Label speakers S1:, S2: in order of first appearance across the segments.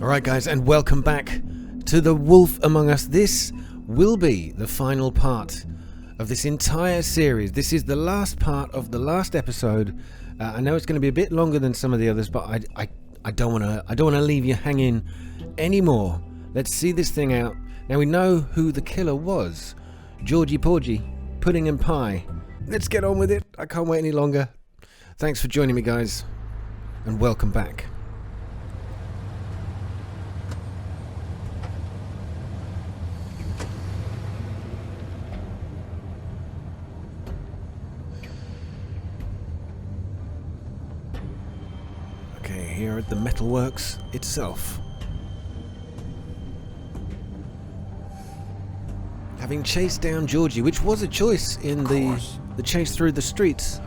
S1: Alright guys, and welcome back to The Wolf Among Us. This will be the final part of this entire series. This is the last part of the last episode. I know it's going to be a bit longer than some of the others, but I don't want to leave you hanging anymore. Let's see this thing out. Now we know who the killer was. Georgie Porgy, Pudding and Pie. Let's get on with it. I can't wait any longer. Thanks for joining me, guys, and welcome back. Okay, here at the metalworks itself. Having chased down Georgie, which was a choice in the chase through the streets.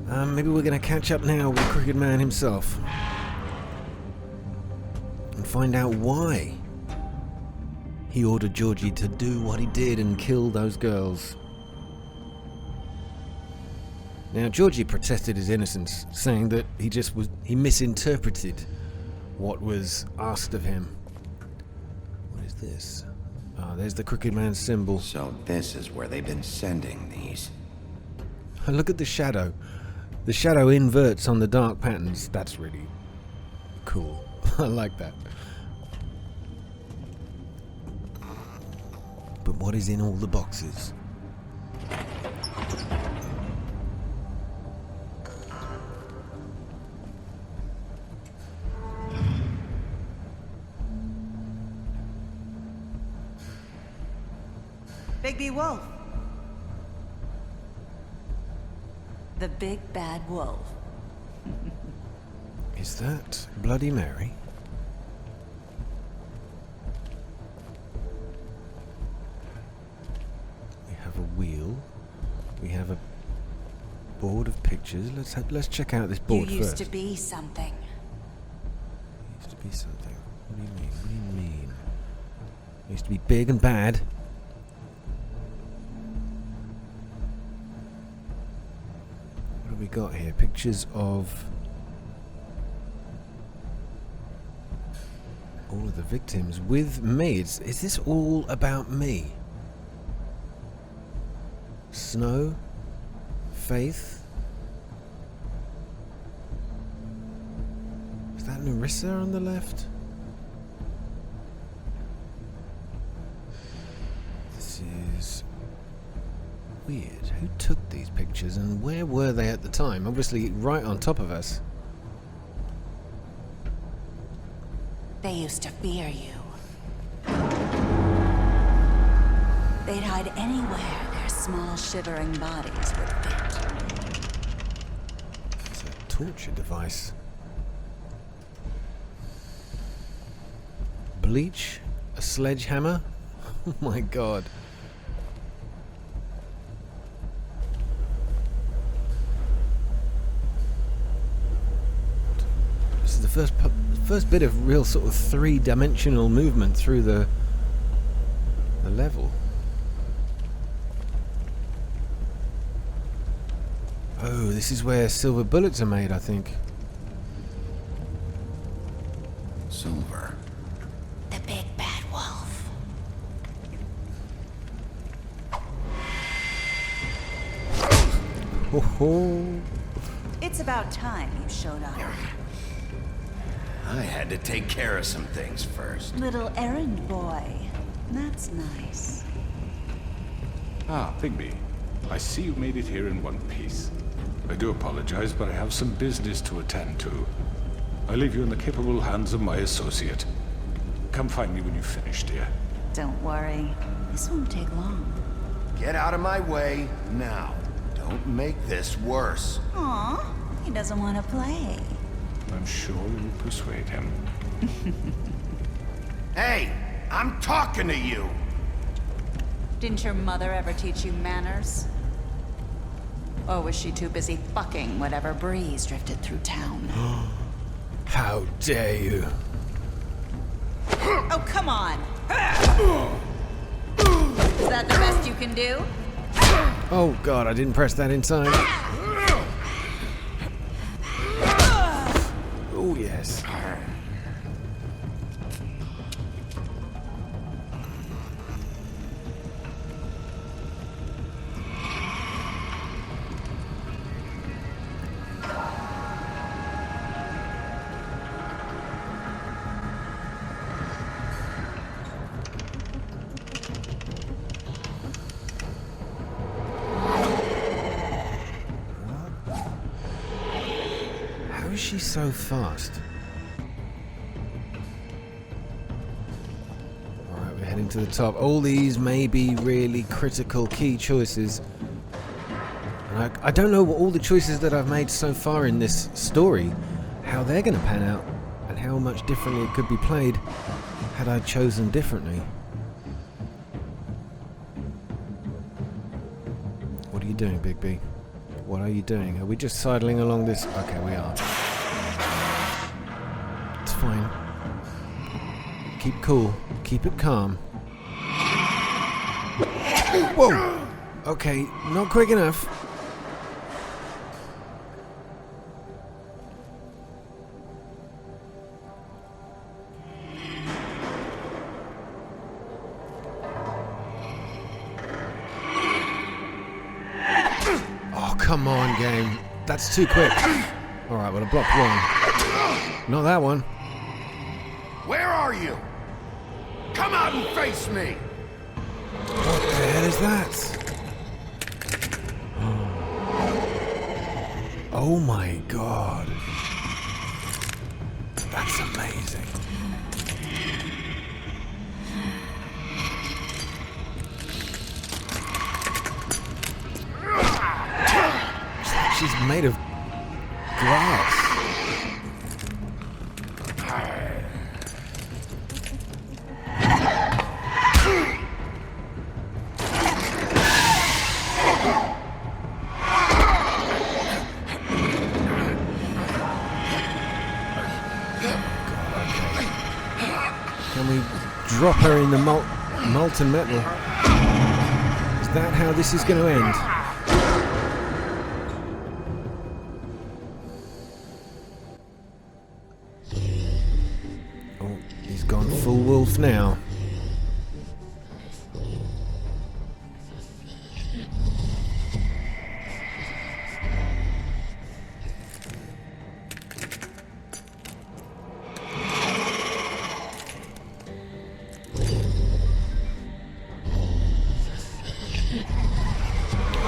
S1: Maybe we're going to catch up now with the Crooked Man himself. And find out why he ordered Georgie to do what he did and kill those girls. Now, Georgie protested his innocence, saying that he misinterpreted what was asked of him. What is this? Ah, there's the Crooked Man's symbol.
S2: So this is where they've been sending these.
S1: And look at the shadow. The shadow inverts on the dark patterns. That's really cool. I like that. But what is in all the boxes?
S3: Bigby Wolf. The big bad wolf.
S1: Is that Bloody Mary? We have a wheel. We have a board of pictures. Let's check out this board
S3: You used
S1: first.
S3: to be something.
S1: Used to be something. What do you mean? What do you mean? Used to be big and bad. We got here pictures of all of the victims with me. Is this all about me? Snow, Faith. Is that Narissa on the left? This is weird. Who took these pictures and where were they at the time? Obviously right on top of us.
S3: They used to fear you. They'd hide anywhere their small shivering bodies would fit.
S1: It's a torture device. Bleach? A sledgehammer? Oh my god. The first bit of real sort of three-dimensional movement through the level. Oh, this is where silver bullets are made, I think.
S2: Silver.
S3: The big bad wolf.
S1: Ho ho!
S3: It's about time you showed up.
S2: I had to take care of some things first.
S3: Little errand boy. That's nice.
S4: Ah, Bigby. I see you made it here in one piece. I do apologize, but I have some business to attend to. I leave you in the capable hands of my associate. Come find me when you finish, dear.
S3: Don't worry. This won't take long.
S2: Get out of my way now. Don't make this worse.
S3: Aw, he doesn't want to play.
S4: I'm sure you'll persuade him.
S2: Hey, I'm talking to you.
S3: Didn't your mother ever teach you manners? Or was she too busy fucking whatever breeze drifted through town?
S1: How dare you!
S3: Oh, come on! Is that the best you can do?
S1: Oh god, I didn't press that in time. Oh yes. she so fast? Alright, we're heading to the top. All these may be really critical key choices. And I don't know what all the choices that I've made so far in this story, how they're going to pan out, and how much differently it could be played had I chosen differently. What are you doing, Bigby? What are you doing? Are we just sidling along this? Okay, we are. It's fine. Keep cool. Keep it calm. Whoa! Okay, not quick enough. Come on, game. That's too quick. Alright, well, I blocked one. Not that one.
S2: Where are you? Come out and face me!
S1: What the hell is that? Oh my god. That's amazing. She's made of glass. Can we drop her in the molten metal? Is that how this is going to end? Gone full wolf now.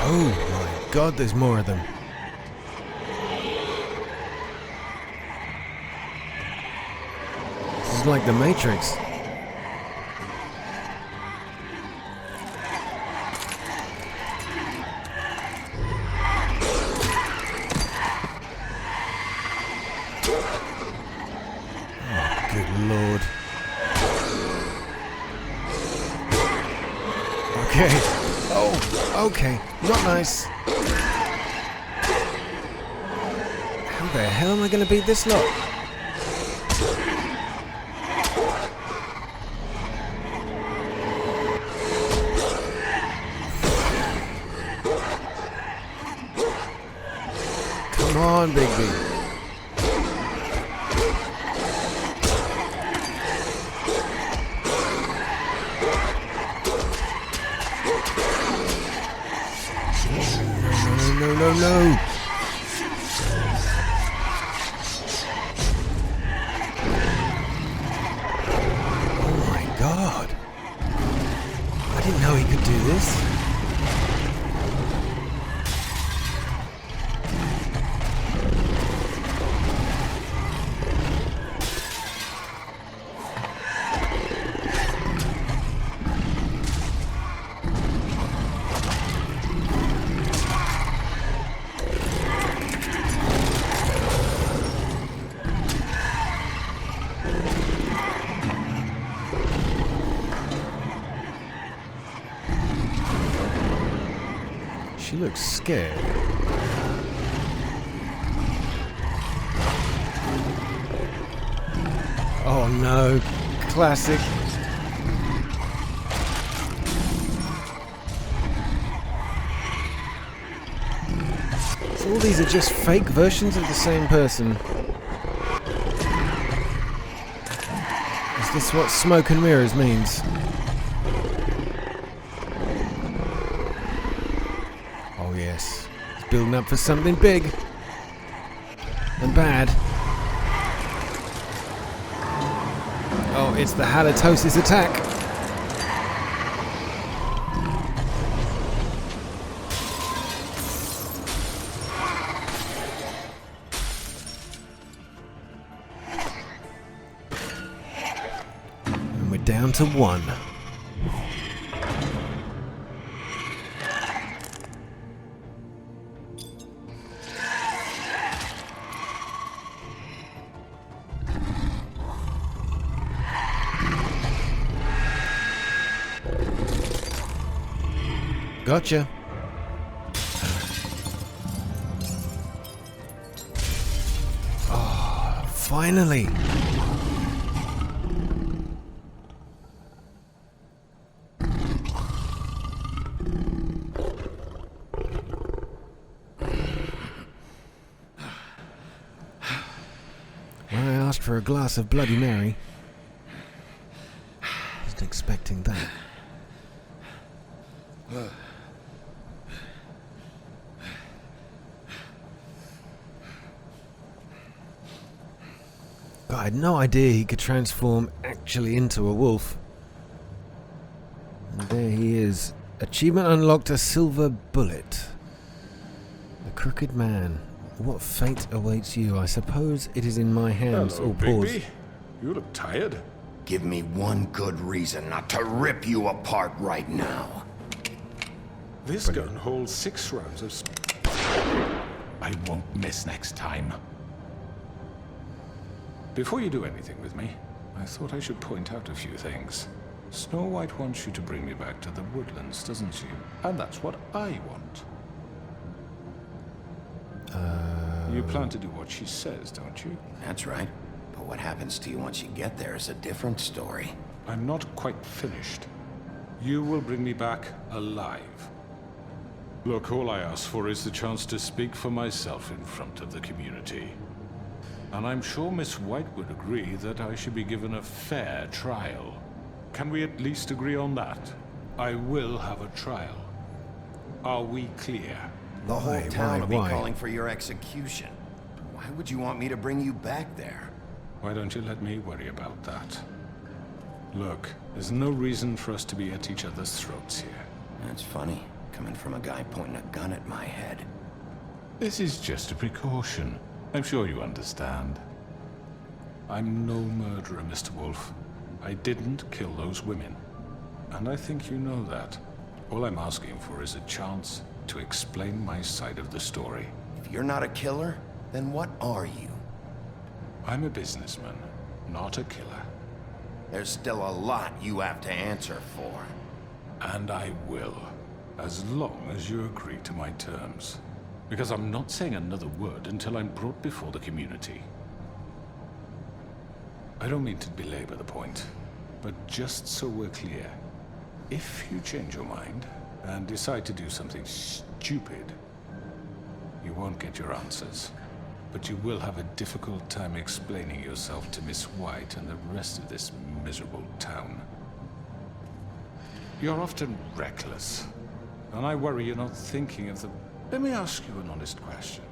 S1: Oh my god, there's more of them. This is like the Matrix. Oh, good lord. Okay. Oh, okay. Not nice. How the hell am I going to beat this lot? Come on, Bigby. No. Oh my god. I didn't know he could do this. She looks scared. Oh no, classic. So all these are just fake versions of the same person. Is this what smoke and mirrors means? Oh yes, it's building up for something big and bad. Oh, it's the halitosis attack. down to 1. Gotcha. Oh, finally. When I asked for a glass of Bloody Mary, I wasn't expecting that. God, I had no idea he could transform actually into a wolf. And there he is. Achievement unlocked, a silver bullet. The Crooked Man. What fate awaits you? I suppose it is in my hands.
S4: Hello,
S1: Oh, pause.
S4: Bigby. You look tired.
S2: Give me one good reason not to rip you apart right now.
S4: This gun holds 6 rounds of... I won't miss next time. Before you do anything with me, I thought I should point out a few things. Snow White wants you to bring me back to the woodlands, doesn't she? And that's what I want. You plan to do what she says, don't you?
S2: That's right. But what happens to you once you get there is a different story.
S4: I'm not quite finished. You will bring me back alive. Look, all I ask for is the chance to speak for myself in front of the community. And I'm sure Miss White would agree that I should be given a fair trial. Can we at least agree on that? I will have a trial. Are we clear?
S2: The whole town will be
S1: why?
S2: calling for your execution. Why would you want me to bring you back there?
S4: Why don't you let me worry about that? Look, there's no reason for us to be at each other's throats here.
S2: That's funny, coming from a guy pointing a gun at my head.
S4: This is just a precaution. I'm sure you understand. I'm no murderer, Mr. Wolf. I didn't kill those women. And I think you know that. All I'm asking for is a chance to explain my side of the story.
S2: If you're not a killer, then what are you?
S4: I'm a businessman, not a killer.
S2: There's still a lot you have to answer for.
S4: And I will, as long as you agree to my terms. Because I'm not saying another word until I'm brought before the community. I don't mean to belabor the point, but just so we're clear, if you change your mind and decide to do something stupid, you won't get your answers. But you will have a difficult time explaining yourself to Miss White and the rest of this miserable town. You're often reckless, and I worry you're not thinking of the... Let me ask you an honest question.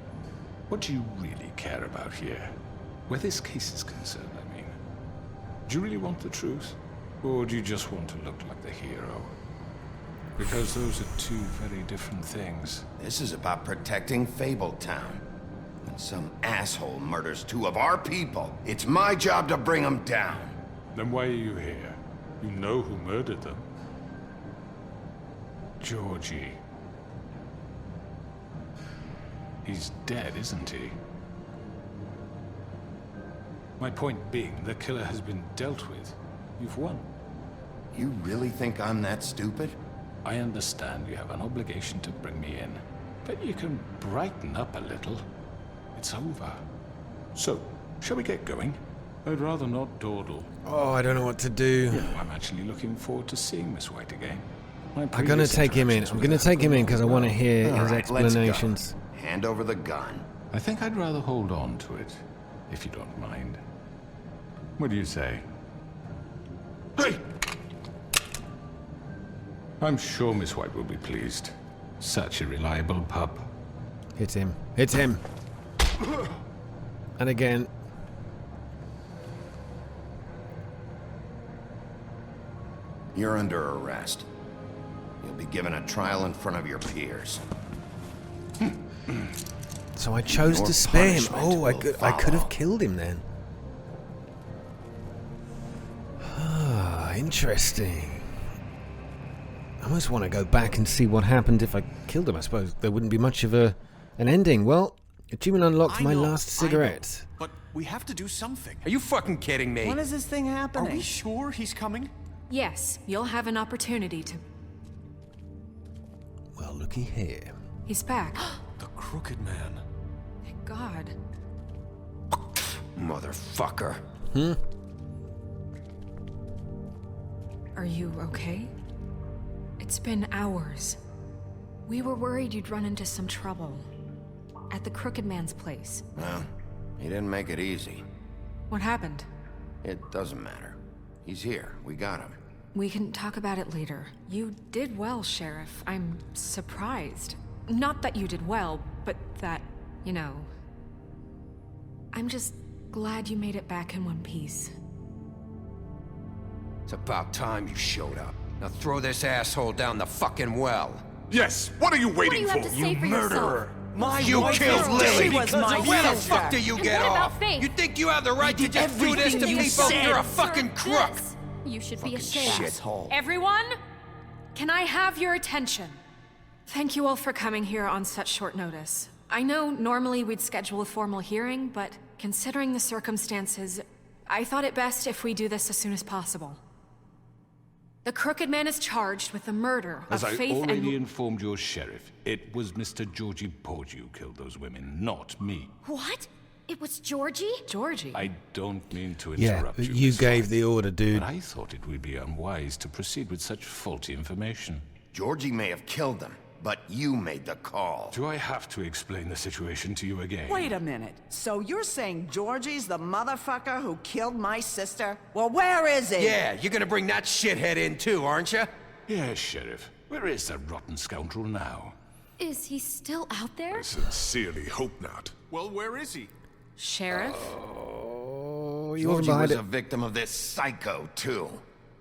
S4: What do you really care about here? Where this case is concerned, I mean. Do you really want the truth? Or do you just want to look like the hero? Because those are two very different things.
S2: This is about protecting Fabletown. When some asshole murders 2 of our people, it's my job to bring them down.
S4: Then why are you here? You know who murdered them. Georgie. He's dead, isn't he? My point being, the killer has been dealt with. You've won.
S2: You really think I'm that stupid?
S4: I understand you have an obligation to bring me in, but you can brighten up a little. It's over. So, shall we get going? I'd rather not dawdle.
S1: Oh, I don't know what to do.
S4: I'm actually looking forward to seeing Miss White again.
S1: I'm gonna take him in. I'm gonna take him in because I want to hear
S2: All
S1: his
S2: right,
S1: explanations.
S2: Let's go. Hand over the gun.
S4: I think I'd rather hold on to it, if you don't mind. What do you say? Hey! I'm sure Miss White will be pleased. Such a reliable pup.
S1: Hit him. Hit him. And again.
S2: You're under arrest. You'll be given a trial in front of your peers.
S1: So I chose
S2: Your
S1: to spare him.
S2: punishment
S1: Oh, I could have killed him then. Interesting. I almost want to go back and see what happened if I killed him. I suppose there wouldn't be much of an ending. Well, achievement unlocked, my last cigarette.
S5: But we have to do something.
S6: Are you fucking kidding me?
S7: When is this thing happening?
S5: Are we sure he's coming?
S8: Yes, you'll have an opportunity to...
S1: Well, looky here.
S8: He's back.
S5: The Crooked Man.
S8: Thank God.
S6: Motherfucker.
S8: Are you okay? It's been hours. We were worried you'd run into some trouble. At the Crooked Man's place.
S2: Well, he didn't make it easy.
S8: What happened?
S2: It doesn't matter. He's here. We got him.
S8: We can talk about it later. You did well, Sheriff. I'm surprised. Not that you did well, but that, you know... I'm just glad you made it back in one piece.
S6: It's about time you showed up. Now throw this asshole down the fucking well.
S4: Yes, what are you waiting
S9: What do you have to say for yourself?
S6: You killed Lily!
S7: She was my
S6: Where the
S7: sister.
S6: fuck do you
S9: And
S6: get
S9: what about
S6: off?
S9: Faith?
S6: You think you have the right to just do this to
S7: everything you
S6: people?
S7: said.
S6: You're a fucking
S9: Sir,
S6: crook!
S9: this- You should be ashamed.
S2: Shithole.
S8: Everyone, can I have your attention? Thank you all for coming here on such short notice. I know normally we'd schedule a formal hearing, but considering the circumstances, I thought it best if we do this as soon as possible. The Crooked Man is charged with the murder
S4: As
S8: of
S4: I
S8: Faith
S4: already
S8: and...
S4: informed your sheriff, it was Mr. Georgie Porgy who killed those women, not me.
S9: What? It was Georgie?
S8: Georgie.
S4: I don't mean to
S1: Yeah,
S4: interrupt
S1: but
S4: you.
S1: you
S4: Miss
S1: gave
S4: White,
S1: the order, dude.
S4: But I thought it would be unwise to proceed with such faulty information.
S2: Georgie may have killed him, but you made the call.
S4: Do I have to explain the situation to you again?
S7: Wait a minute. So you're saying Georgie's the motherfucker who killed my sister? Well, where is he?
S6: Yeah, you're gonna bring that shithead in too, aren't you?
S4: Yes, Sheriff. Where is that rotten scoundrel now?
S9: Is he still out there?
S10: Sincerely hope not.
S5: Well, where is he?
S8: Sheriff?
S1: Oh, you wasn't
S2: Georgie
S1: behind
S2: was
S1: it.
S2: a victim of this psycho, too.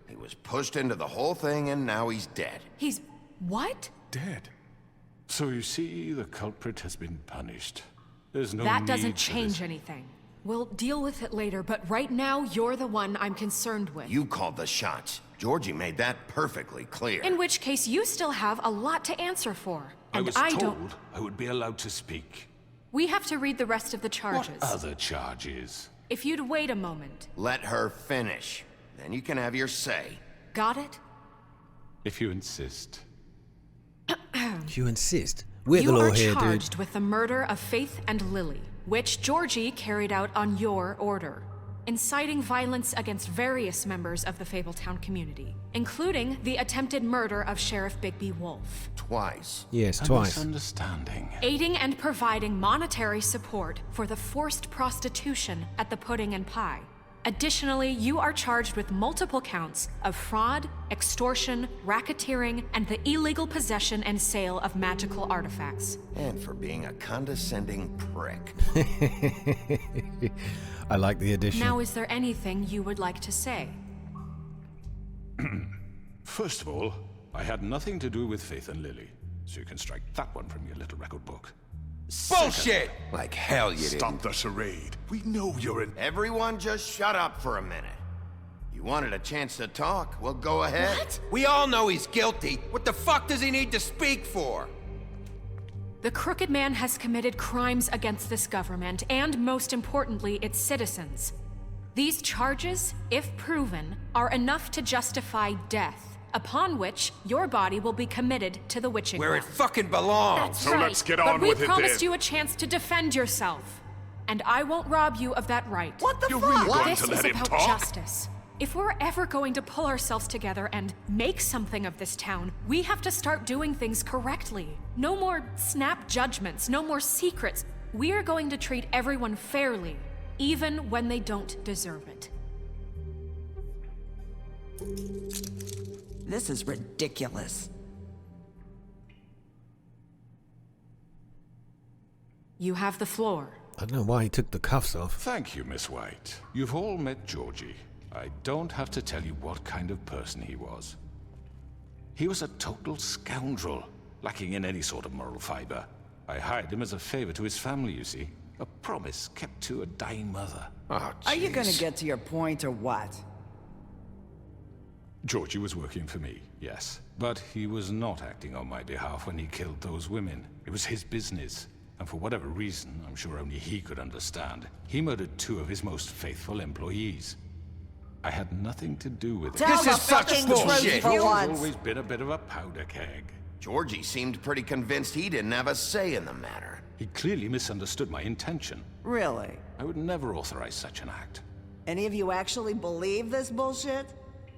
S2: He was pushed into the whole thing, and now he's dead.
S8: He's... what?
S4: Dead. So you see, the culprit has been punished. There's no
S8: That
S4: need
S8: doesn't
S4: for
S8: change
S4: this.
S8: anything. We'll deal with it later, but right now, you're the one I'm concerned with.
S2: You called the shots. Georgie made that perfectly clear.
S8: In which case, you still have a lot to answer for.
S4: I
S8: And
S4: was
S8: I
S4: told
S8: don't...
S4: I would be allowed to speak.
S8: We have to read the rest of the charges.
S4: What other charges?
S8: If you'd wait a moment.
S2: Let her finish. Then you can have your say.
S8: Got it?
S4: If you insist.
S1: You insist. We're the
S8: You
S1: law
S8: are
S1: here, dude.
S8: charged with the murder of Faith and Lily, which Georgie carried out on your order, inciting violence against various members of the Fabletown community, including the attempted murder of Sheriff Bigby Wolf,
S2: Twice.
S1: Yes,
S4: A
S1: twice.
S4: misunderstanding.
S8: aiding and providing monetary support for the forced prostitution at the Pudding and Pie. Additionally, you are charged with multiple counts of fraud, extortion, racketeering, and the illegal possession and sale of magical artifacts.
S2: And for being a condescending prick.
S1: I like the addition.
S8: Now, is there anything you would like to say?
S4: First of all, I had nothing to do with Faith and Lily, so you can strike that one from your little record book.
S6: Bullshit! Like hell you
S10: Stop
S6: didn't.
S10: the charade. We know you're an...
S2: Everyone just shut up for a minute. You wanted a chance to talk? Well, go ahead.
S9: What?
S6: We all know he's guilty. What the fuck does he need to speak for?
S8: The Crooked Man has committed crimes against this government and, most importantly, its citizens. These charges, if proven, are enough to justify death, upon which your body will be committed to the witching
S6: Where it
S8: well.
S6: fucking belongs.
S10: So let's get
S8: But
S10: on
S8: we
S10: with it
S8: promised
S10: then.
S8: you a chance to defend yourself, and I won't rob you of that right.
S7: What the
S10: You're
S7: fuck?
S10: really going
S8: This
S10: to
S8: is
S10: let him
S8: about
S10: talk?
S8: justice. If we're ever going to pull ourselves together and make something of this town, we have to start doing things correctly. No more snap judgments, no more secrets. We are going to treat everyone fairly, even when they don't deserve it.
S7: This is ridiculous.
S8: You have the floor.
S1: I don't know why he took the cuffs off.
S4: Thank you, Miss White. You've all met Georgie. I don't have to tell you what kind of person he was. He was a total scoundrel, lacking in any sort of moral fiber. I hired him as a favor to his family, you see. A promise kept to a dying mother.
S2: Oh,
S7: Are you
S2: jeez.
S7: gonna get to your point or what?
S4: Georgie was working for me, yes. But he was not acting on my behalf when he killed those women. It was his business. And for whatever reason, I'm sure only he could understand, he murdered 2 of his most faithful employees. I had nothing to do with it.
S7: Tell the fucking truth for
S4: He's
S7: once.
S4: always been a bit of a powder keg.
S2: Georgie seemed pretty convinced he didn't have a say in the matter.
S4: He clearly misunderstood my intention.
S7: Really?
S4: I would never authorize such an act.
S7: Any of you actually believe this bullshit?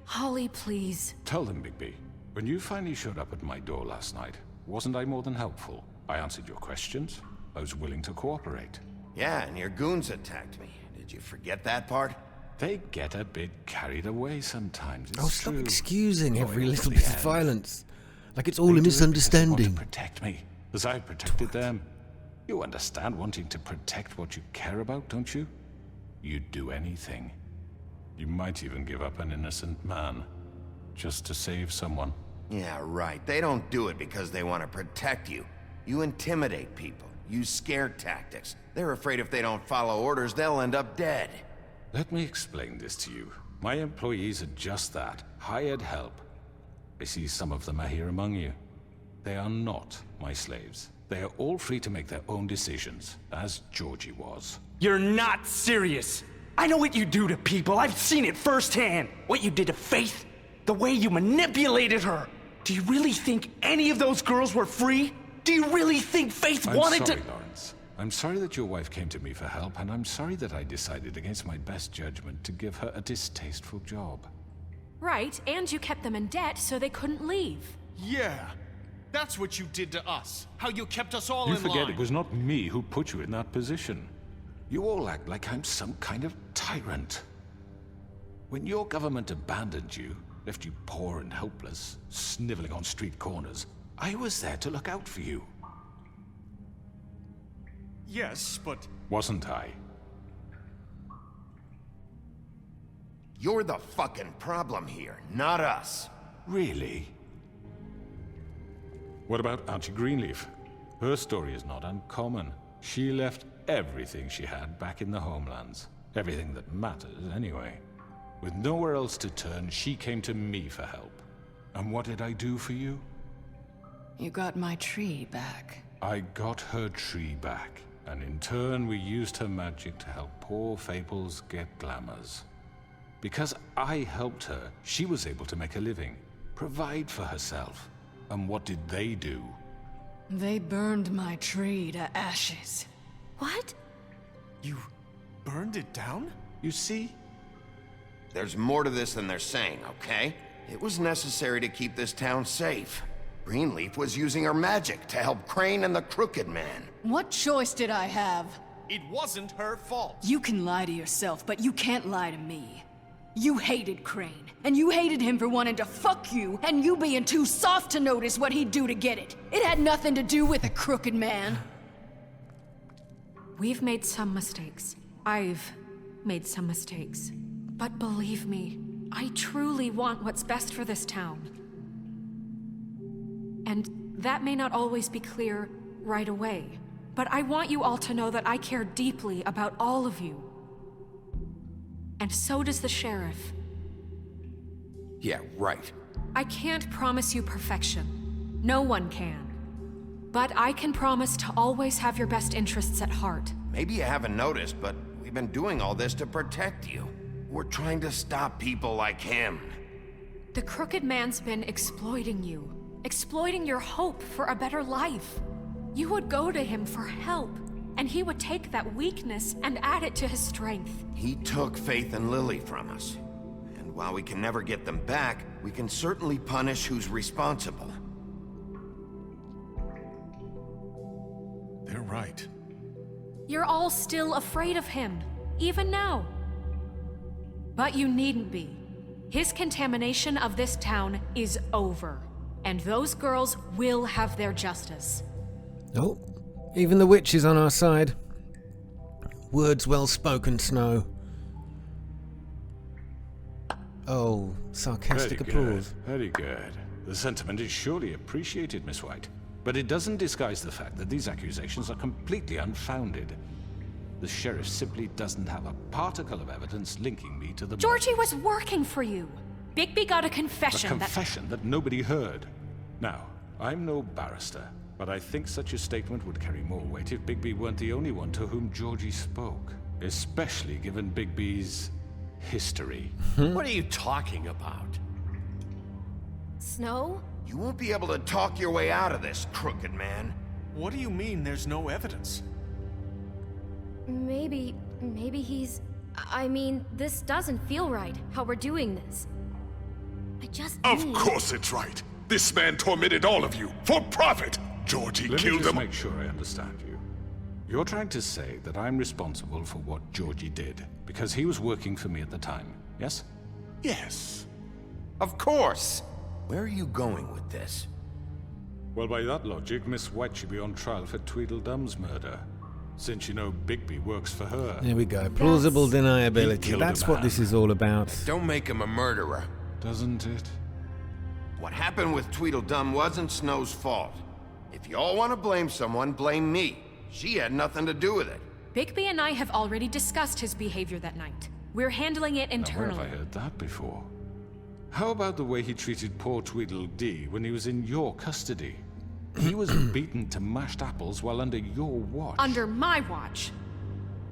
S8: Holly, please.
S4: Tell them, Bigby. When you finally showed up at my door last night, wasn't I more than helpful? I answered your questions. I was willing to cooperate.
S2: Yeah, and your goons attacked me. Did you forget that part?
S4: They get a bit carried away sometimes. It's
S1: Stop
S4: true.
S1: excusing every
S4: Loyal
S1: little
S4: to
S1: bit
S4: the
S1: of
S4: end.
S1: violence. Like it's
S4: They
S1: all a
S4: do it because they want
S1: misunderstanding.
S4: to protect me, as I protected them. You understand wanting to protect what you care about, don't you? You'd do anything. You might even give up an innocent man, just to save someone.
S2: Yeah, right. They don't do it because they want to protect you. You intimidate people, use scare tactics. They're afraid if they don't follow orders, they'll end up dead.
S4: Let me explain this to you. My employees are just that, hired help. I see some of them are here among you. They are not my slaves. They are all free to make their own decisions, as Georgie was.
S11: You're not serious. I know what you do to people. I've seen it firsthand. What you did to Faith, the way you manipulated her. Do you really think any of those girls were free? Do you really think Faith wanted
S4: sorry,
S11: to—
S4: Lawrence. I'm sorry that your wife came to me for help, and I'm sorry that I decided against my best judgment to give her a distasteful job.
S8: Right, and you kept them in debt so they couldn't leave.
S5: Yeah. That's what you did to us. How you kept us all
S4: You
S5: in
S4: forget
S5: line.
S4: it was not me who put you in that position. You all act like I'm some kind of tyrant. When your government abandoned you, left you poor and helpless, sniveling on street corners, I was there to look out for you.
S5: Yes, but...
S4: Wasn't I?
S2: You're the fucking problem here, not us.
S4: Really? What about Auntie Greenleaf? Her story is not uncommon. She left everything she had back in the homelands. Everything that matters, anyway. With nowhere else to turn, she came to me for help. And what did I do for you?
S12: You got my tree back.
S4: I got her tree back. And in turn, we used her magic to help poor Fables get glamours. Because I helped her, she was able to make a living, provide for herself. And what did they do?
S12: They burned my tree to ashes.
S9: What?
S5: You burned it down?
S4: You see?
S2: There's more to this than they're saying, okay? It was necessary to keep this town safe. Greenleaf was using her magic to help Crane and the Crooked Man.
S12: What choice did I have?
S5: It wasn't her fault.
S12: You can lie to yourself, but you can't lie to me. You hated Crane, and you hated him for wanting to fuck you, and you being too soft to notice what he'd do to get it. It had nothing to do with the Crooked Man.
S8: We've made some mistakes. I've made some mistakes. But believe me, I truly want what's best for this town. And that may not always be clear right away, but I want you all to know that I care deeply about all of you. And so does the sheriff.
S2: Yeah, right.
S8: I can't promise you perfection. No one can. But I can promise to always have your best interests at heart.
S2: Maybe you haven't noticed, but we've been doing all this to protect you. We're trying to stop people like him.
S8: The Crooked Man's been exploiting you. Exploiting your hope for a better life. You would go to him for help, and he would take that weakness and add it to his strength.
S2: He took Faith and Lily from us. And while we can never get them back, we can certainly punish who's responsible.
S5: They're right.
S8: You're all still afraid of him, even now. But you needn't be. His contamination of this town is over. And those girls will have their justice.
S1: Oh, even the witch is on our side. Words well spoken, Snow. Oh, sarcastic
S4: Very
S1: applause.
S4: good, very good. The sentiment is surely appreciated, Miss White. But it doesn't disguise the fact that these accusations are completely unfounded. The sheriff simply doesn't have a particle of evidence linking me to the...
S8: Georgie was working for you. Bigby got a confession
S4: A confession that nobody heard. Now, I'm no barrister, but I think such a statement would carry more weight if Bigby weren't the only one to whom Georgie spoke. Especially given Bigby's history.
S2: What are you talking about?
S9: Snow?
S2: You won't be able to talk your way out of this, crooked man.
S5: What do you mean there's no evidence?
S9: Maybe he's... I mean, this doesn't feel right, how we're doing this. I just
S10: Of
S9: need...
S10: course it's right. This man tormented all of you for profit. Georgie
S4: Let me
S10: killed
S4: just
S10: them.
S4: make sure I understand you. You're trying to say that I'm responsible for what Georgie did, because he was working for me at the time, yes?
S10: Yes.
S2: Of course. Where are you going with this?
S4: Well, by that logic, Miss White should be on trial for Tweedledum's murder, since you know Bigby works for her.
S1: There we go. Plausible
S4: He
S1: deniability.
S4: killed
S1: That's
S4: a
S1: what
S4: man.
S1: this is all about.
S6: Don't make him a murderer.
S4: Doesn't it?
S2: What happened with Tweedledum wasn't Snow's fault. If you all want to blame someone, blame me. She had nothing to do with it.
S8: Bigby and I have already discussed his behavior that night. We're handling it
S4: Now,
S8: internally.
S4: where have I heard that before? How about the way he treated poor Tweedledee when he was in your custody? He was beaten to mashed apples while under your watch.
S8: Under my watch.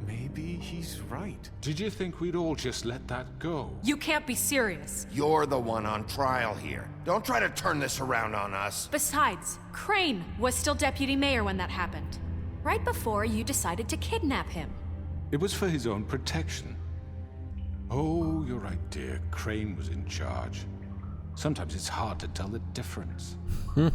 S5: Maybe he's right.
S4: Did you think we'd all just let that go?
S8: You can't be serious.
S2: You're the one on trial here. Don't try to turn this around on us.
S8: Besides, Crane was still deputy mayor when that happened. Right before you decided to kidnap him.
S4: It was for his own protection. Oh, you're right, dear. Crane was in charge. Sometimes it's hard to tell the difference.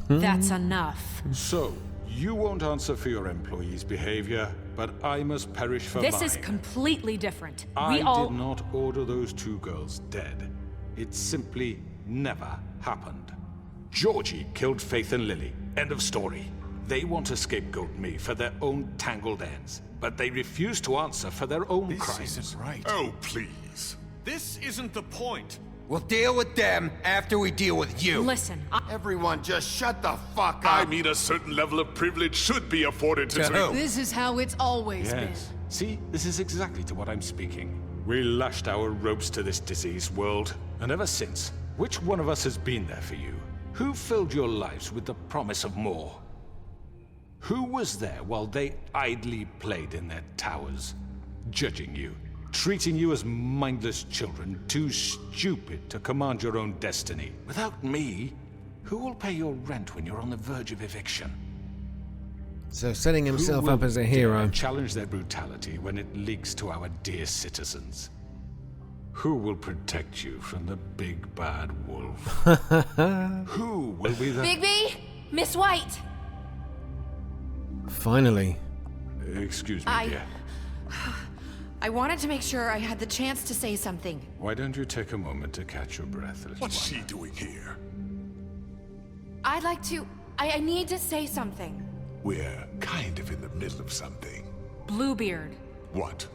S8: That's enough.
S4: So, you won't answer for your employees' behavior, but I must perish for mine.
S8: This is completely different.
S4: I did not order those two girls dead. It simply never happened. Georgie killed Faith and Lily. End of story. They want to scapegoat me for their own tangled ends, but they refuse to answer for their own crimes.
S5: This isn't right.
S10: Oh, please.
S5: This isn't the point.
S6: We'll deal with them after we deal with you.
S8: Listen,
S2: Everyone just shut the fuck up.
S10: I mean, a certain level of privilege should be afforded to...
S6: To who?
S12: This is how it's always
S4: Yes. See, this is exactly to what I'm speaking. We lashed our ropes to this diseased world, and ever since, which one of us has been there for you? Who filled your lives with the promise of more? Who was there while they idly played in their towers, judging you, treating you as mindless children, too stupid to command your own destiny? Without me, who will pay your rent when you're on the verge of eviction?
S1: So setting himself
S4: Who
S1: up
S4: will
S1: as a
S4: dare
S1: hero.
S4: challenge their brutality when it leaks to our dear citizens? Who will protect you from the big bad wolf? Who will be the...
S9: Bigby! Miss White!
S1: Finally.
S4: Excuse me, dear.
S13: I wanted to make sure I had the chance to say something.
S4: Why don't you take a moment to catch your breath, little
S10: What's
S4: one?
S10: she doing here?
S13: I'd like to... I need to say something.
S10: We're kind of in the middle of something.
S8: Bluebeard.
S10: What?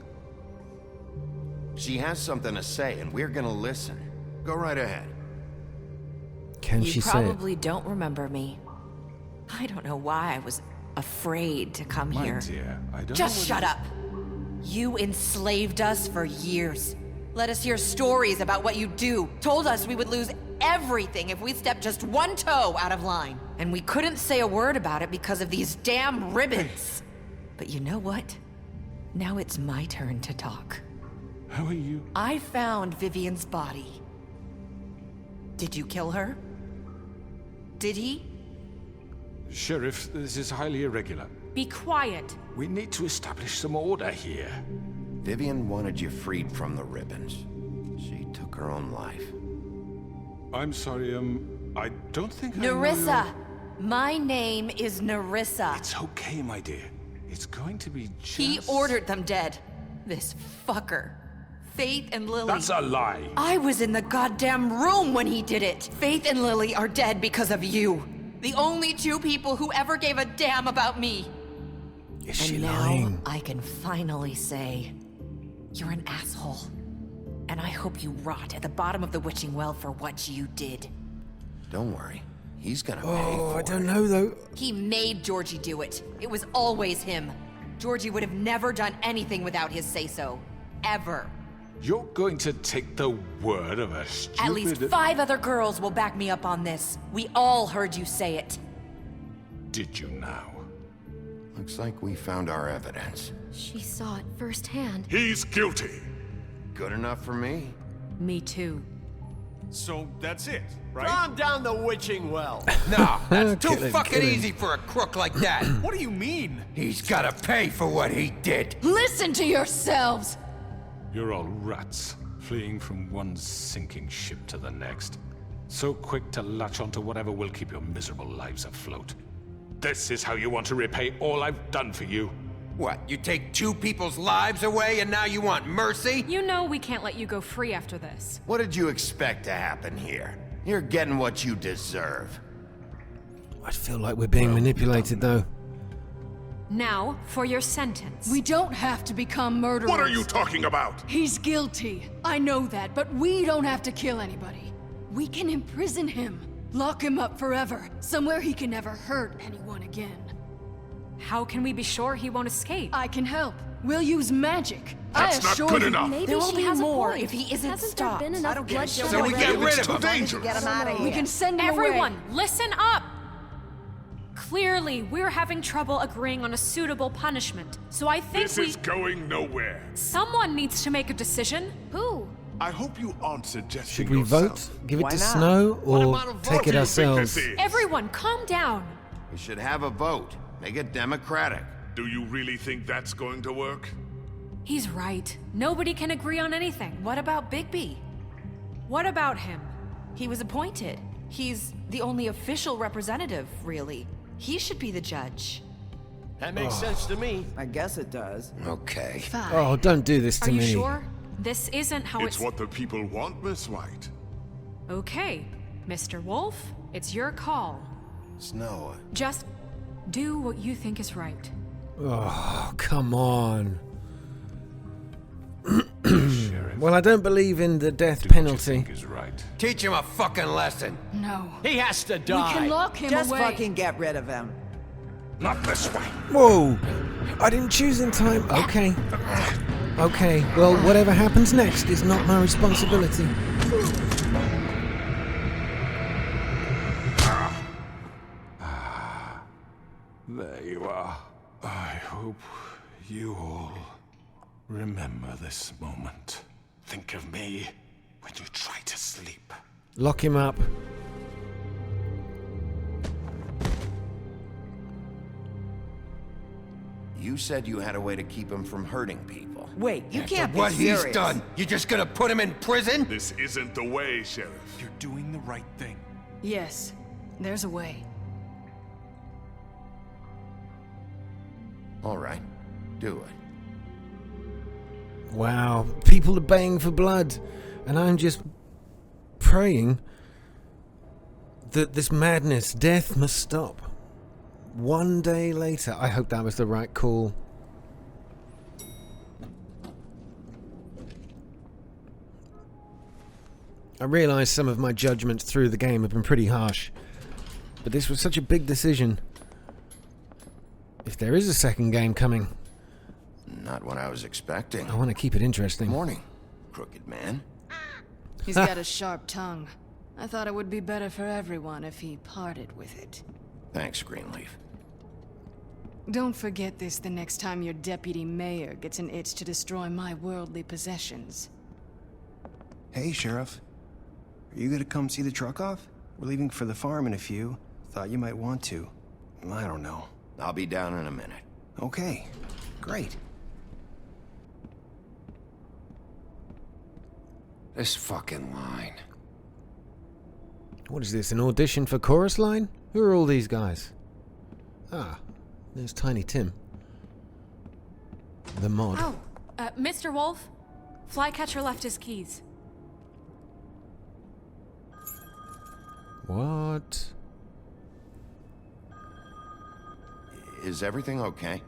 S2: She has something to say, and we're gonna listen. Go right ahead.
S1: Can
S13: You
S1: she say it?
S13: probably don't remember me. I don't know why I was afraid to come
S4: My
S13: here.
S4: dear, I don't
S13: Just
S4: know
S13: shut up. You enslaved us for years. Let us hear stories about what you do. Told us we would lose everything if we stepped just one toe out of line. And we couldn't say a word about it because of these damn ribbons. But you know what? Now it's my turn to talk.
S4: How are you?
S13: I found Vivian's body. Did you kill her? Did he?
S4: Sheriff, this is highly irregular.
S8: Be quiet.
S4: We need to establish some order here.
S2: Vivian wanted you freed from the ribbons. She took her own life.
S4: I'm sorry, I don't think I know
S13: Nerissa!
S4: your-
S13: My name is Nerissa.
S4: It's okay, my dear. It's going to be just...
S13: He ordered them dead. This fucker. Faith and Lily.
S4: That's a lie.
S13: I was in the goddamn room when he did it. Faith and Lily are dead because of you. The only two people who ever gave a damn about me.
S1: Is she
S13: And now
S1: lying?
S13: I can finally say, you're an asshole. And I hope you rot at the bottom of the witching well for what you did.
S2: Don't worry. He's gonna pay
S1: Oh,
S2: for
S1: I don't
S2: it.
S1: know though.
S13: He made Georgie do it. It was always him. Georgie would have never done anything without his say-so. Ever.
S4: You're going to take the word of a stupid...
S13: At least 5 other girls will back me up on this. We all heard you say it.
S4: Did you now?
S2: Looks like we found our evidence.
S9: She saw it firsthand.
S10: He's guilty.
S2: Good enough for me.
S8: Me too.
S5: So that's it, right?
S14: Calm down the witching well.
S6: No, that's too
S1: Kill him,
S6: fucking
S1: kill him.
S6: easy for a crook like that.
S5: What do you mean?
S6: He's gotta pay for what he did.
S12: Listen to yourselves!
S4: You're all rats, fleeing from one sinking ship to the next. So quick to latch onto whatever will keep your miserable lives afloat. This is how you want to repay all I've done for you?
S6: What, you take 2 people's lives away and now you want mercy?
S8: You know we can't let you go free after this.
S2: What did you expect to happen here? You're getting what you deserve.
S1: I feel like we're being manipulated, though.
S8: Now, for your sentence.
S12: We don't have to become murderers.
S10: What are you talking about?
S12: He's guilty. I know that, but we don't have to kill anybody. We can imprison him. Lock him up forever. Somewhere he can never hurt anyone again.
S8: How can we be sure he won't escape?
S12: I can help. We'll use magic.
S10: That's not good enough.
S9: Maybe
S13: There will
S9: she
S13: be
S9: has
S13: more
S9: a point.
S13: if he isn't
S9: Hasn't
S13: stopped.
S9: there been enough bloodshed?
S6: So we get rid of him.
S10: Dangerous.
S7: Get him out of here.
S12: We can send him
S8: Everyone,
S12: away.
S8: listen up! Clearly, we're having trouble agreeing on a suitable punishment, so I think
S10: This is going nowhere.
S8: someone needs to make a decision.
S9: Who?
S10: I hope you aren't suggesting
S1: Should we
S10: yourself.
S1: vote? Give it
S7: Why
S1: to
S7: not?
S1: Snow,
S10: What
S1: or
S10: about a vote?
S1: take
S10: Do
S1: it
S10: you think
S1: ourselves?
S10: this is?
S8: Everyone, calm down.
S2: We should have a vote. Make it democratic.
S10: Do you really think that's going to work?
S8: He's right. Nobody can agree on anything.
S13: What about Bigby?
S8: What about him?
S13: He was appointed. He's the only official representative, really. He should be the judge.
S14: That makes sense to me.
S7: I guess it does.
S2: Okay.
S12: Fine.
S1: Oh, don't do this to
S8: Are
S1: me.
S8: you sure? This isn't how
S10: It's what the people want, Miss White.
S8: Okay, Mr. Wolf, it's your call.
S2: Snow.
S8: Just do what you think is right.
S1: Oh, come on. Well, I don't believe in the death penalty.
S4: Is right.
S6: Teach him a fucking lesson.
S12: No.
S14: He has to die.
S12: We can lock him
S7: Just
S12: away.
S7: fucking get rid of him.
S10: Not this way.
S1: Whoa! I didn't choose in time. Okay. Okay, well, whatever happens next is not my responsibility.
S4: There you are. I hope you all remember this moment. Think of me when you try to sleep.
S1: Lock him up.
S2: You said you had a way to keep him from hurting people.
S7: Wait, you can't be
S6: What
S7: serious.
S6: he's done, you just gonna put him in prison?
S10: This isn't the way, Sheriff.
S5: You're doing the right thing.
S12: Yes, there's a way.
S2: All right. Do it.
S1: Wow, people are baying for blood, and I'm just praying that this madness, death must stop. One day later, I hope that was the right call. I realise some of my judgments through the game have been pretty harsh, but this was such a big decision. If there is a second game coming,
S2: Not what I was expecting.
S1: I want to keep it interesting.
S2: Morning, crooked man.
S12: He's got a sharp tongue. I thought it would be better for everyone if he parted with it.
S2: Thanks, Greenleaf.
S12: Don't forget this the next time your deputy mayor gets an itch to destroy my worldly possessions.
S15: Hey, Sheriff. Are you gonna come see the truck off? We're leaving for the farm in a few. Thought you might want to. I don't know.
S2: I'll be down in a minute.
S15: Okay, great.
S6: This fucking line.
S1: What is this, an audition for Chorus Line? Who are all these guys? Ah, there's Tiny Tim. The mod.
S8: Oh, Mr. Wolf, Flycatcher left his keys.
S1: What?
S2: Is everything okay?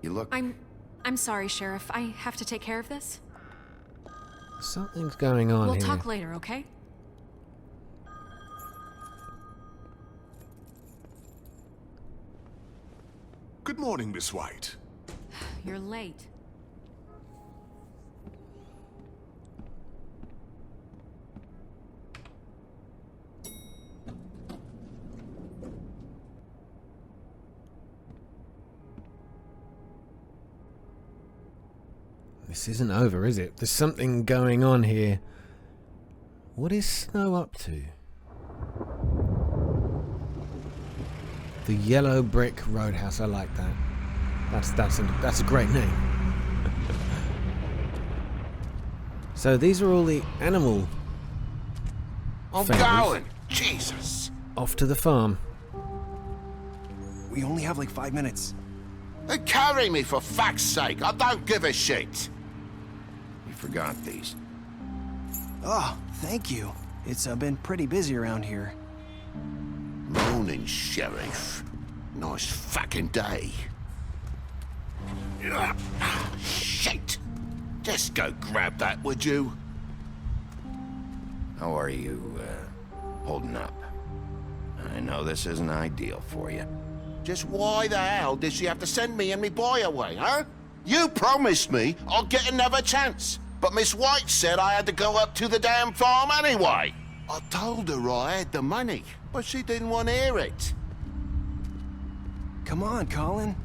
S2: You look...
S8: I'm sorry, Sheriff. I have to take care of this.
S1: Something's going on
S8: We'll
S1: here.
S8: talk later, okay?
S10: Good morning, Miss White.
S8: You're late.
S1: This isn't over, is it? There's something going on here. What is Snow up to? The Yellow Brick Roadhouse. I like that. That's a great name. So these are all the animal.
S2: I'm
S1: fables.
S2: going. Jesus.
S1: Off to the farm.
S15: We only have like 5 minutes.
S2: Then carry me for fuck's sake. I don't give a shit. You forgot these.
S15: Oh, thank you. It's been pretty busy around here.
S2: Morning, Sheriff. Nice fucking day. Shit! Just go grab that, would you? How are you, holding up? I know this isn't ideal for you. Just why the hell did she have to send me and me boy away, huh? You promised me I'll get another chance, but Miss White said I had to go up to the damn farm anyway. I told her I had the money, but she didn't want to hear it.
S15: Come on, Colin.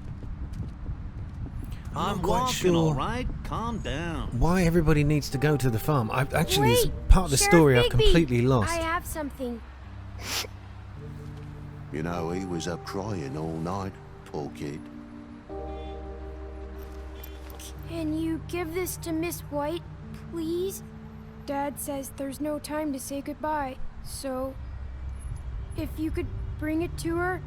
S1: I'm
S16: I'm
S1: quite
S16: walking,
S1: sure
S16: all right? Calm down.
S1: why everybody needs to go to the farm. I've actually,
S9: Wait,
S1: it's part of the
S9: Sheriff
S1: story I've
S9: Bigby,
S1: completely lost.
S9: I have something.
S2: You know, he was up crying all night, poor kid.
S9: Can you give this to Miss White, please? Dad says there's no time to say goodbye, so if you could bring it to her,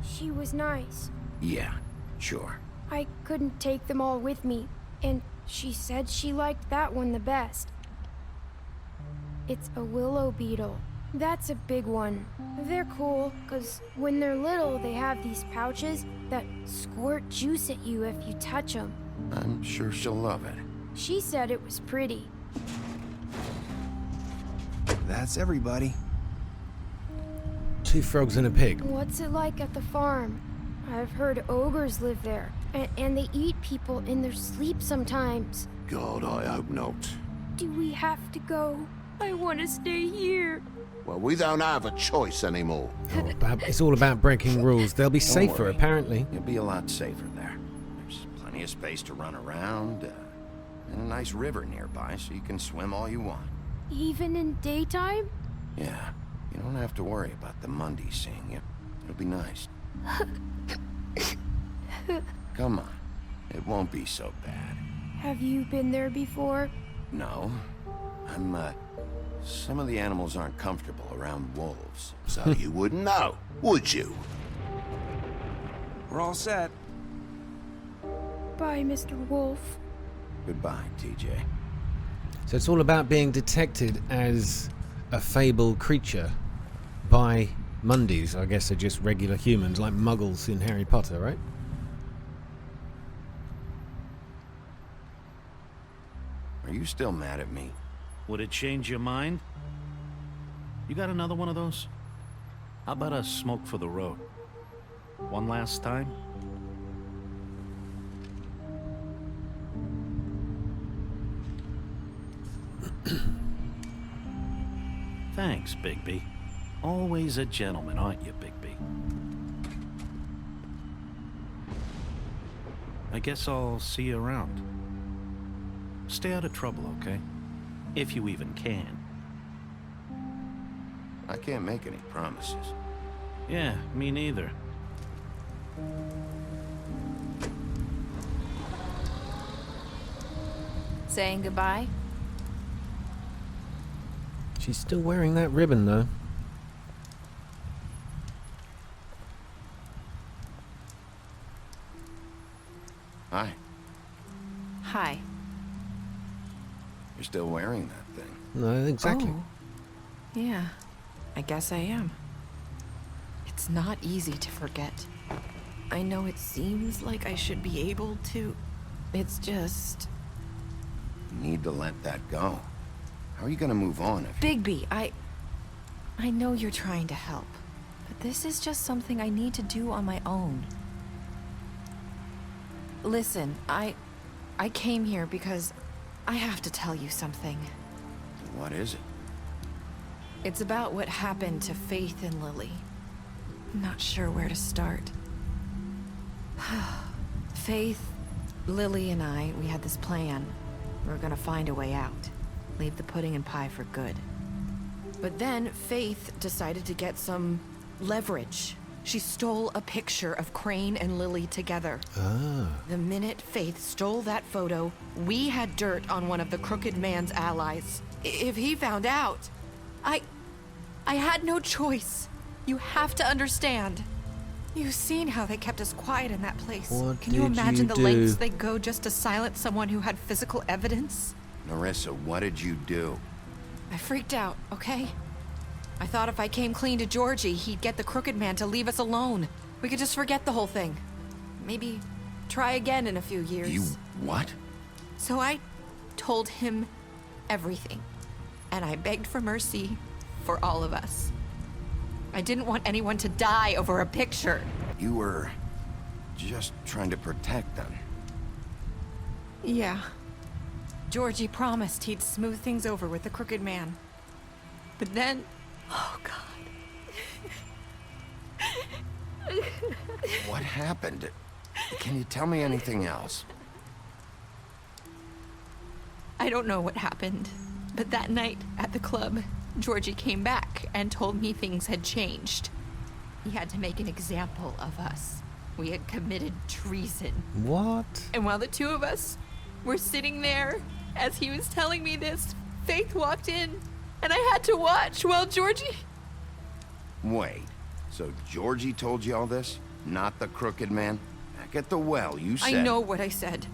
S9: she was nice.
S2: Yeah, sure.
S9: I couldn't take them all with me, and she said she liked that one the best. It's a willow beetle. That's a big one. They're cool, because when they're little, they have these pouches that squirt juice at you if you touch them.
S2: I'm sure she'll love it.
S9: She said it was pretty.
S15: That's everybody.
S1: 2 frogs and a pig.
S9: What's it like at the farm? I've heard ogres live there, and they eat people in their sleep sometimes.
S2: God, I hope not.
S9: Do we have to go? I want to stay here.
S2: Well, we don't have a choice anymore.
S1: It's all about breaking rules. They'll be
S2: Don't
S1: safer,
S2: worry.
S1: apparently.
S2: You'll be a lot safer there. There's plenty of space to run around, and a nice river nearby, so you can swim all you want.
S9: Even in daytime?
S2: Yeah, you don't have to worry about the Mundies seeing you. It'll be nice. Come on, it won't be so bad.
S9: Have you been there before?
S2: No, some of the animals aren't comfortable around wolves, so you wouldn't know, would you?
S15: We're all set.
S9: Bye, Mr. Wolf.
S2: Goodbye, TJ.
S1: So it's all about being detected as a fable creature by Mundies. I guess they're just regular humans, like muggles in Harry Potter, right?
S2: Are you still mad at me?
S16: Would it change your mind? You got another one of those? How about a smoke for the road? One last time? Thanks, Bigby. Always a gentleman, aren't you, Bigby? I guess I'll see you around. Stay out of trouble, okay? If you even can.
S2: I can't make any promises.
S16: Yeah, me neither.
S3: Saying goodbye?
S1: She's still wearing that ribbon, though.
S2: Hi.
S3: Hi.
S2: You're still wearing that thing.
S1: No, exactly.
S13: Oh. Yeah, I guess I am. It's not easy to forget. I know it seems like I should be able to. It's just...
S2: You need to let that go. How are you gonna move on if...
S13: Bigby, I know you're trying to help, but this is just something I need to do on my own. Listen, I came here because I have to tell you something.
S2: What is it?
S13: It's about what happened to Faith and Lily. I'm not sure where to start. Faith, Lily, and I, we had this plan. We were gonna find a way out. Leave the pudding and pie for good. But then Faith decided to get some leverage. She stole a picture of Crane and Lily together. The minute Faith stole that photo, we had dirt on one of the Crooked Man's allies. If he found out, I had no choice. You have to understand. You've seen how they kept us quiet in that place. Can you imagine the lengths they go just to silence someone who had physical evidence?
S2: Nerissa, what did you do?
S13: I freaked out, okay? I thought if I came clean to Georgie, he'd get the Crooked Man to leave us alone. We could just forget the whole thing. Maybe try again in a few years.
S2: You what?
S13: So I told him everything. And I begged for mercy for all of us. I didn't want anyone to die over a picture.
S2: You were just trying to protect them.
S13: Yeah. Georgie promised he'd smooth things over with the Crooked Man. But then... Oh, God.
S2: What happened? Can you tell me anything else?
S13: I don't know what happened, but that night at the club, Georgie came back and told me things had changed. He had to make an example of us. We had committed treason.
S1: What?
S13: And while the two of us were sitting there, as he was telling me this, Faith walked in, and I had to watch while Georgie...
S2: Wait, so Georgie told you all this? Not the Crooked Man? Back at the well, you said...
S13: I know what I said.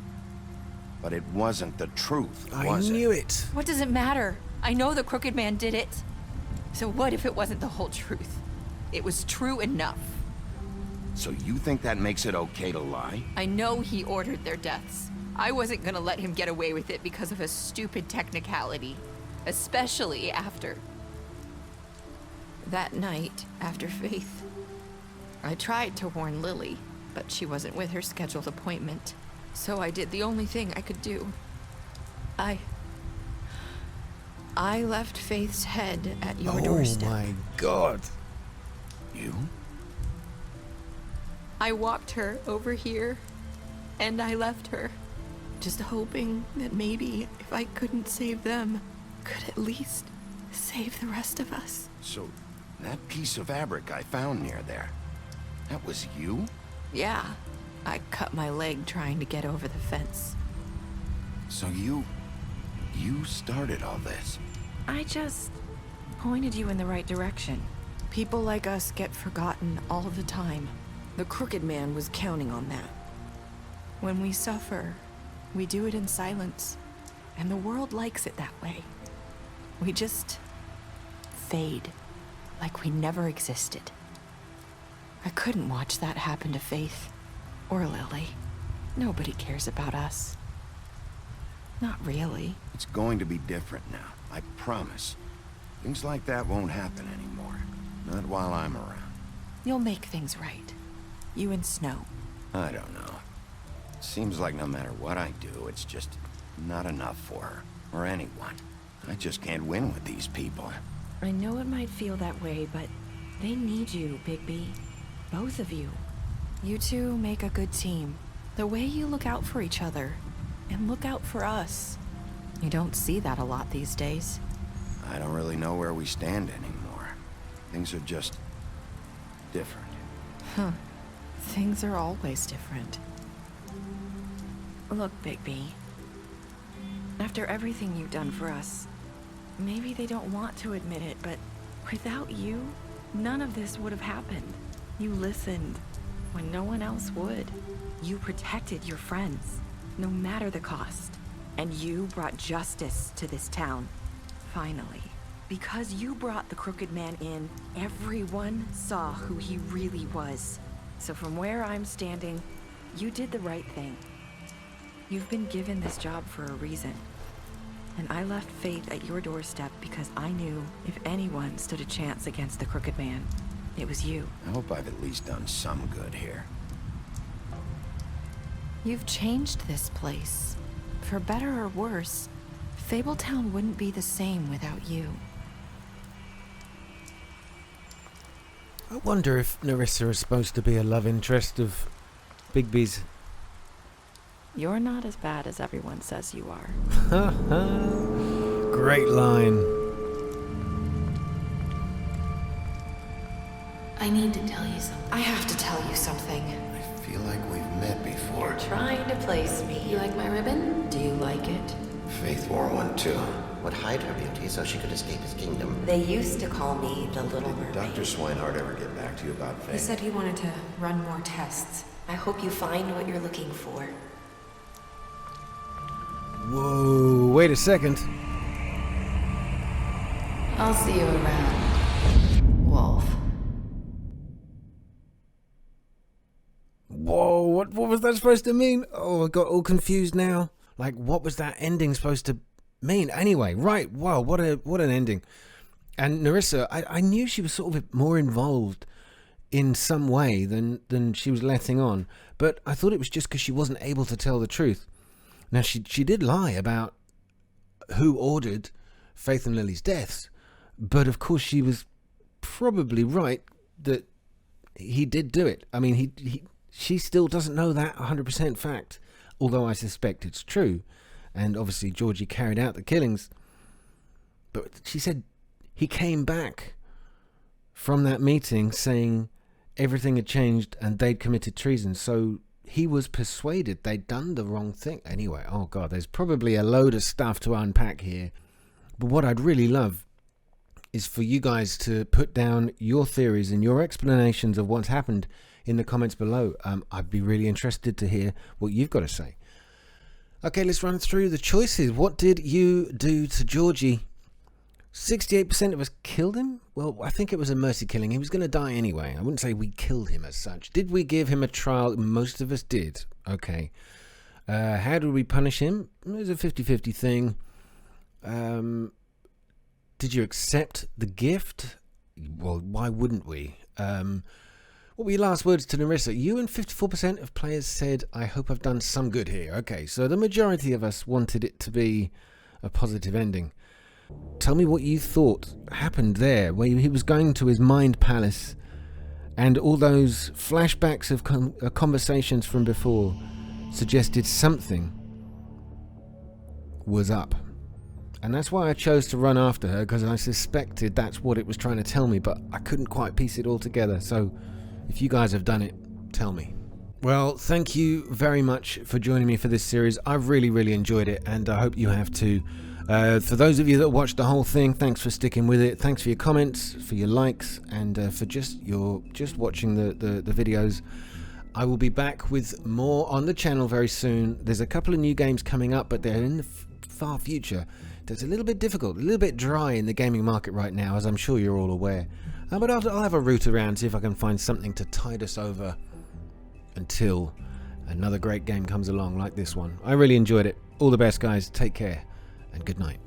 S2: But it wasn't the truth,
S1: I
S2: was
S1: knew it.
S13: What does it matter? I know the Crooked Man did it. So what if it wasn't the whole truth? It was true enough.
S2: So you think that makes it okay to lie?
S13: I know he ordered their deaths. I wasn't gonna let him get away with it because of a stupid technicality. Especially after... that night, after Faith. I tried to warn Lily, but she wasn't with her scheduled appointment. So I did the only thing I could do. I left Faith's head at your doorstep.
S1: Oh my God.
S2: You?
S13: I walked her over here, and I left her, just hoping that maybe if I couldn't save them, could at least save the rest of us.
S2: So, that piece of fabric I found near there, that was you?
S13: Yeah, I cut my leg trying to get over the fence.
S2: So you started all this?
S13: I just pointed you in the right direction. People like us get forgotten all the time. The Crooked Man was counting on that. When we suffer, we do it in silence, and the world likes it that way. We just fade, like we never existed. I couldn't watch that happen to Faith, or Lily. Nobody cares about us. Not really.
S2: It's going to be different now, I promise. Things like that won't happen anymore. Not while I'm around.
S13: You'll make things right. You and Snow.
S2: I don't know. It seems like no matter what I do, it's just not enough for her, or anyone. I just can't win with these people.
S13: I know it might feel that way, but they need you, Bigby. Both of you. You two make a good team. The way you look out for each other, and look out for us. You don't see that a lot these days.
S2: I don't really know where we stand anymore. Things are just different.
S13: Huh. Things are always different. Look, Bigby. After everything you've done for us, maybe they don't want to admit it, but without you, none of this would have happened. You listened when no one else would. You protected your friends, no matter the cost. And you brought justice to this town. Finally. Because you brought the Crooked Man in, everyone saw who he really was. So from where I'm standing, you did the right thing. You've been given this job for a reason. And I left Faith at your doorstep because I knew if anyone stood a chance against the Crooked Man, it was you.
S2: I hope I've at least done some good here.
S13: You've changed this place. For better or worse, Fabletown wouldn't be the same without you.
S1: I wonder if Nerissa is supposed to be a love interest of Bigby's.
S17: You're not as bad as everyone says you are.
S1: Great line.
S18: I need to tell you something.
S19: I have to tell you something.
S2: I feel like we've met before.
S19: You're trying to place me.
S18: You like my ribbon?
S19: Do you like it?
S20: Faith wore one too. Would hide her beauty so she could escape his kingdom.
S19: They used to call me the Little Mermaid.
S20: Dr. Swinehart ever get back to you about Faith?
S19: He said he wanted to run more tests. I hope you find what you're looking for.
S1: Whoa, wait a second.
S18: I'll see you around, Wolf.
S1: Whoa, what was that supposed to mean? Oh, I got all confused now. Like, what was that ending supposed to mean? Anyway, right, wow, what an ending. And Nerissa, I knew she was sort of more involved in some way than she was letting on, but I thought it was just because she wasn't able to tell the truth. Now, she did lie about who ordered Faith and Lily's deaths, but of course she was probably right that he did do it. I mean, she still doesn't know that 100% fact, although I suspect it's true. And obviously Georgie carried out the killings. But she said he came back from that meeting saying everything had changed and they'd committed treason. So he was persuaded they'd done the wrong thing. Anyway, oh God, there's probably a load of stuff to unpack here. But what I'd really love is for you guys to put down your theories and your explanations of what's happened in the comments below. I'd be really interested to hear what you've got to say. Okay, let's run through the choices. What did you do to Georgie? 68% of us killed him? Well, I think it was a mercy killing. He was going to die anyway. I wouldn't say we killed him as such. Did we give him a trial? Most of us did. Okay. How did we punish him? It was a 50-50 thing. Did you accept the gift? Well, why wouldn't we? What were your last words to Nerissa? You and 54% of players said, I hope I've done some good here. Okay, so the majority of us wanted it to be a positive ending. Tell me what you thought happened there, where he was going to his mind palace and all those flashbacks of conversations from before suggested something was up. And that's why I chose to run after her, because I suspected that's what it was trying to tell me, but I couldn't quite piece it all together. So if you guys have done it, tell me. Well, thank you very much for joining me for this series. I've really enjoyed it, and I hope you have too. For those of you that watched the whole thing, thanks for sticking with it. Thanks for your comments, for your likes, and for just watching the videos. I will be back with more on the channel very soon. There's a couple of new games coming up, but they're in the far future. It's a little bit difficult, a little bit dry in the gaming market right now, as I'm sure you're all aware. But I'll have a route around, see if I can find something to tide us over until another great game comes along like this one. I really enjoyed it. All the best, guys. Take care, and good night.